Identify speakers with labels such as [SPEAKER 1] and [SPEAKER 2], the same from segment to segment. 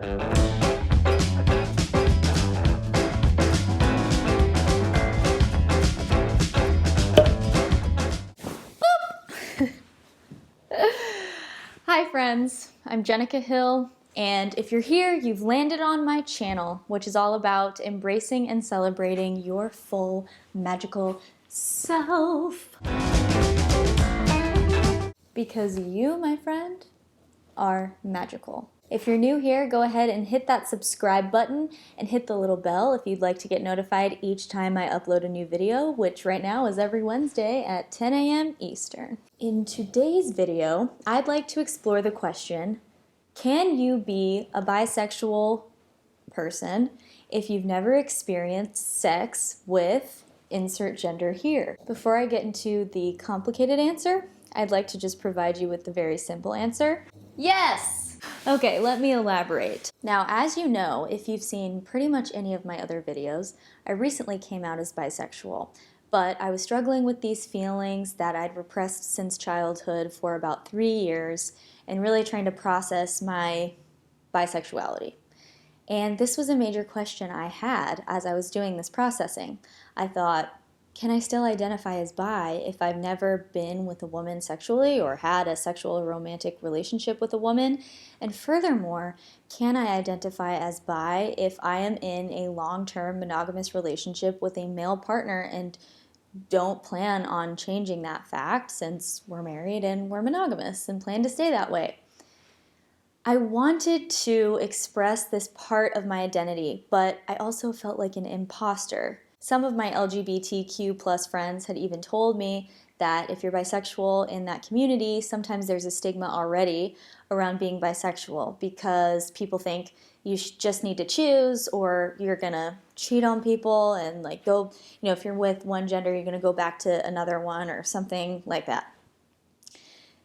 [SPEAKER 1] Hi friends, I'm Jenica Hill, and if you're here, you've landed on my channel, which is all about embracing and celebrating your full magical self. Because you, my friend, are magical. If you're new here, go ahead and hit that subscribe button and hit the little bell if you'd like to get notified each time I upload a new video, which right now is every Wednesday at 10 a.m. Eastern. In today's video, I'd like to explore the question, can you be a bisexual person if you've never experienced sex with insert gender here? Before I get into the complicated answer, I'd like to just provide you with the very simple answer. Yes! Okay, let me elaborate. Now, as you know, if you've seen pretty much any of my other videos, I recently came out as bisexual, but I was struggling with these feelings that I'd repressed since childhood for about 3 years and really trying to process my bisexuality. And this was a major question I had as I was doing this processing. I thought, can I still identify as bi if I've never been with a woman sexually or had a sexual or romantic relationship with a woman? And furthermore, can I identify as bi if I am in a long-term monogamous relationship with a male partner and don't plan on changing that fact since we're married and we're monogamous and plan to stay that way? I wanted to express this part of my identity, but I also felt like an imposter. Some of my LGBTQ plus friends had even told me that if you're bisexual in that community, sometimes there's a stigma already around being bisexual because people think you just need to choose or you're gonna cheat on people and like go, if you're with one gender, you're gonna go back to another one or something like that.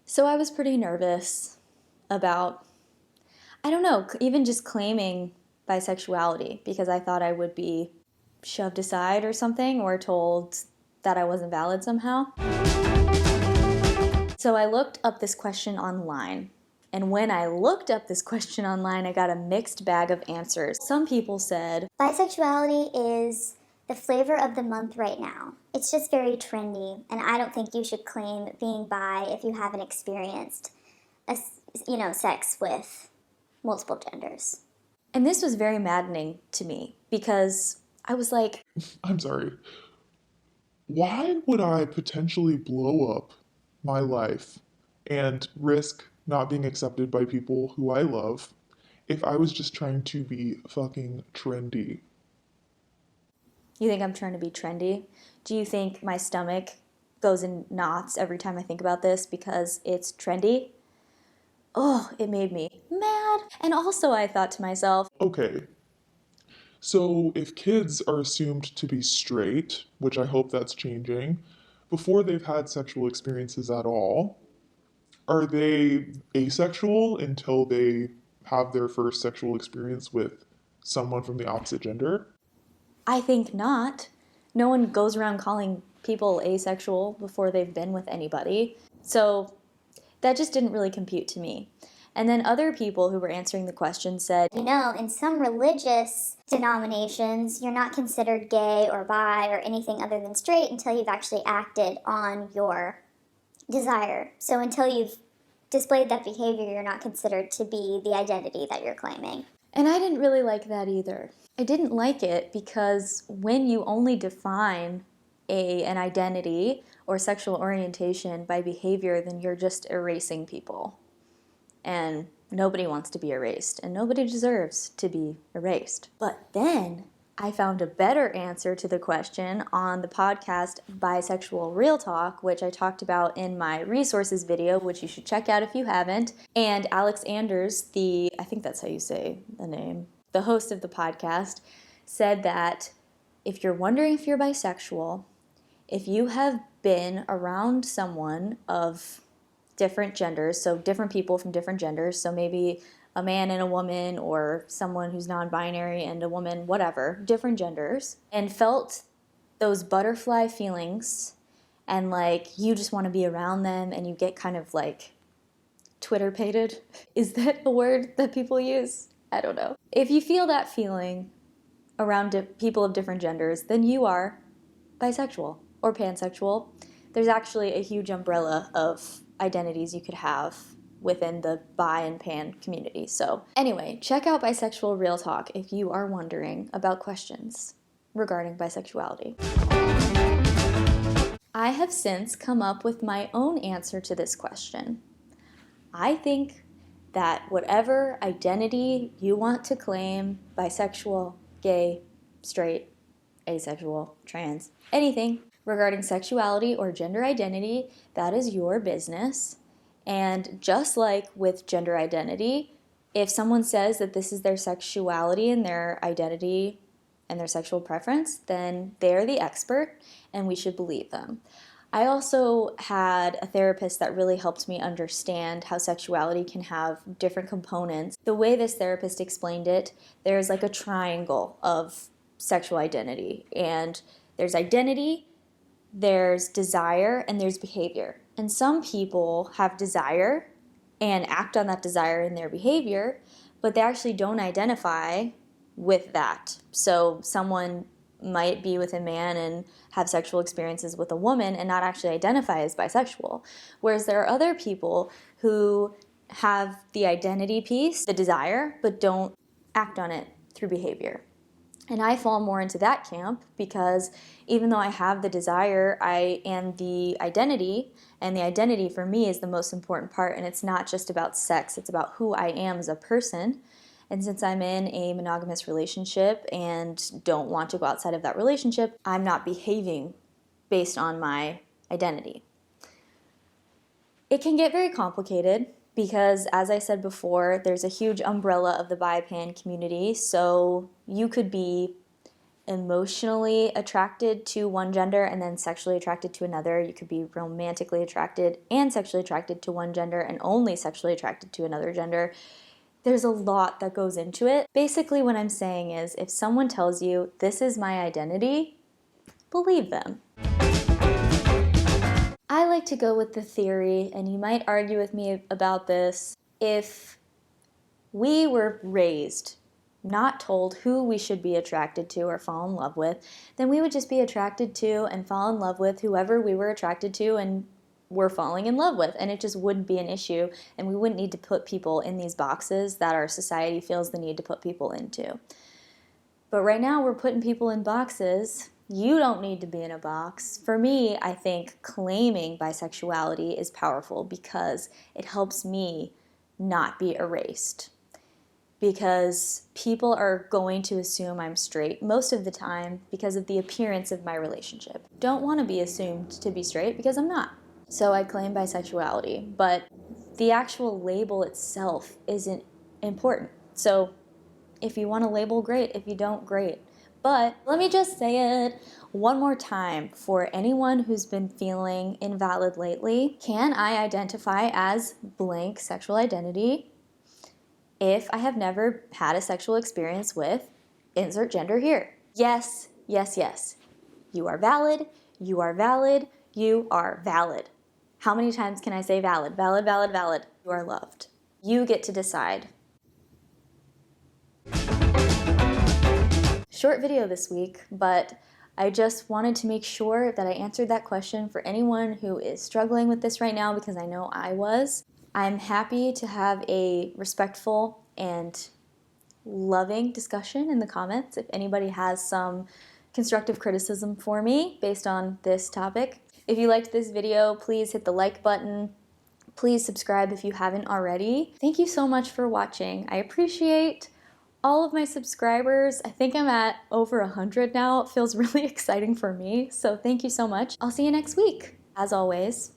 [SPEAKER 1] So I was pretty nervous about, I don't know, even just claiming bisexuality because I thought I would be shoved aside or something or told that I wasn't valid somehow. So I looked up this question online. And when I looked up this question online, I got a mixed bag of answers. Some people said,
[SPEAKER 2] bisexuality is the flavor of the month right now. It's just very trendy, and I don't think you should claim being bi if you haven't experienced sex with multiple genders.
[SPEAKER 1] And this was very maddening to me because I was like,
[SPEAKER 3] I'm sorry. Why would I potentially blow up my life and risk not being accepted by people who I love if I was just trying to be fucking trendy?
[SPEAKER 1] you think I'm trying to be trendy? Do you think my stomach goes in knots every time I think about this because it's trendy? Oh, it made me mad. And also I thought to myself,
[SPEAKER 3] Okay, so if kids are assumed to be straight, which I hope that's changing, before they've had sexual experiences at all, are they asexual until they have their first sexual experience with someone from the opposite gender?
[SPEAKER 1] I think not. No one goes around calling people asexual before they've been with anybody. So that just didn't really compute to me. And then other people who were answering the question said,
[SPEAKER 2] in some religious denominations, you're not considered gay or bi or anything other than straight until you've actually acted on your desire. So until you've displayed that behavior, you're not considered to be the identity that you're claiming.
[SPEAKER 1] And I didn't really like that either. I didn't like it because when you only define an identity or sexual orientation by behavior, then you're just erasing people. And nobody wants to be erased, and nobody deserves to be erased. But then I found a better answer to the question on the podcast Bisexual Real Talk, which I talked about in my resources video, which you should check out if you haven't. And Alex Anders, I think that's how you say the name, the host of the podcast, said that if you're wondering if you're bisexual, if you have been around someone of different genders, so different people from different genders, so maybe a man and a woman or someone who's non-binary and a woman, whatever, different genders, and felt those butterfly feelings and like you just want to be around them and you get kind of like Twitter-pated. Is that a word that people use? I don't know. If you feel that feeling around people of different genders, then you are bisexual or pansexual. There's actually a huge umbrella of identities you could have within the bi and pan community. So anyway, check out Bisexual Real Talk if you are wondering about questions regarding bisexuality. I have since come up with my own answer to this question. I think that whatever identity you want to claim, bisexual, gay, straight, asexual, trans, anything regarding sexuality or gender identity, that is your business. And just like with gender identity, if someone says that this is their sexuality and their identity and their sexual preference, then they're the expert and we should believe them. I also had a therapist that really helped me understand how sexuality can have different components. The way this therapist explained it, there's like a triangle of sexual identity, and there's identity, there's desire, and there's behavior. And some people have desire and act on that desire in their behavior, but they actually don't identify with that. So someone might be with a man and have sexual experiences with a woman and not actually identify as bisexual. Whereas there are other people who have the identity piece, the desire, but don't act on it through behavior. And I fall more into that camp because even though I have the desire, I am the identity, and the identity for me is the most important part, and it's not just about sex, it's about who I am as a person. And since I'm in a monogamous relationship and don't want to go outside of that relationship, I'm not behaving based on my identity. It can get very complicated because, as I said before, there's a huge umbrella of the bi-pan community, so you could be emotionally attracted to one gender and then sexually attracted to another. You could be romantically attracted and sexually attracted to one gender and only sexually attracted to another gender. There's a lot that goes into it. Basically, what I'm saying is if someone tells you, this is my identity, believe them. I like to go with the theory, and you might argue with me about this, if we were raised, not told who we should be attracted to or fall in love with, then we would just be attracted to and fall in love with whoever we were attracted to and were falling in love with, and it just wouldn't be an issue, and we wouldn't need to put people in these boxes that our society feels the need to put people into. But right now we're putting people in boxes. You don't need to be in a box. For me, I think claiming bisexuality is powerful because it helps me not be erased. Because people are going to assume I'm straight most of the time because of the appearance of my relationship. Don't want to be assumed to be straight because I'm not. So I claim bisexuality, but the actual label itself isn't important. So if you want to label, great. If you don't, great. But let me just say it one more time for anyone who's been feeling invalid lately. Can I identify as blank sexual identity if I have never had a sexual experience with insert gender here? Yes, yes, yes. You are valid, you are valid, you are valid. How many times can I say valid? Valid, valid, valid. You are loved. You get to decide. Short video this week, but I just wanted to make sure that I answered that question for anyone who is struggling with this right now because I know I was. I'm happy to have a respectful and loving discussion in the comments if anybody has some constructive criticism for me based on this topic. If you liked this video, please hit the like button. Please subscribe if you haven't already. Thank you so much for watching. I appreciate all of my subscribers. I think I'm at over 100 now. It feels really exciting for me. So thank you so much. I'll see you next week. As always,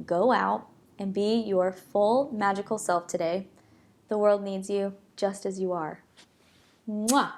[SPEAKER 1] go out and be your full magical self today. The world needs you just as you are. Mwah!